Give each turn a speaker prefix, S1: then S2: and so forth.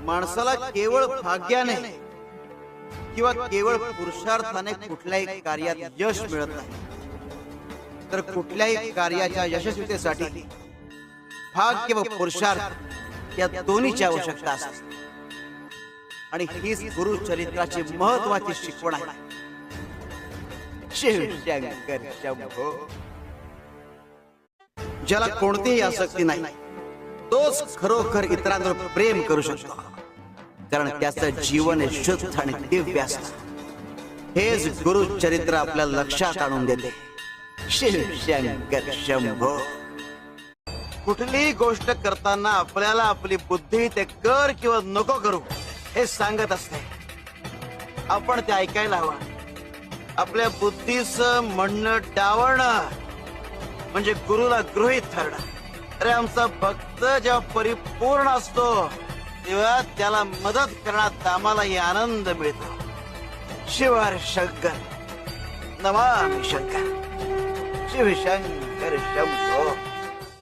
S1: माणसाला केवळ भाग्याने किंवा केवळ पुरुषार्थाने कुठल्याही कार्यात यश मिळत नाही, तर कुठल्याही कार्याच्या यशस्वीतेसाठी भाग्य व पुरुषार्थ या दोन्हीची आवश्यकता असते. आणि हीच गुरु चरित्राची महत्वाची शिकवण आहे. शिवशंकर शंभो. ज्याला कोणतीही आसक्ती नाही तोच खरोखर इतरांवर प्रेम करू शकतो, कारण त्याचं जीवन हे शुद्ध आणि दिव्य असतं. हेच गुरु चरित्र आपल्या लक्षात आणून देते. शिवशंकर शंभो. कुठलीही गोष्ट करताना आपल्याला आपली बुद्धी ते कर किंवा नको करू हे सांगत असते. आपण ते ऐकायला हवं. आपल्या बुद्धीचं म्हणणं डावणं म्हणजे गुरुला गृहीत ठरणं. अरे आमचा भक्त जेव्हा परिपूर्ण असतो तेव्हा त्याला मदत करण्यात आम्हालाही आनंद मिळतो. शिवार शंकर नमामि शंकर. शिवशंकर शंभो.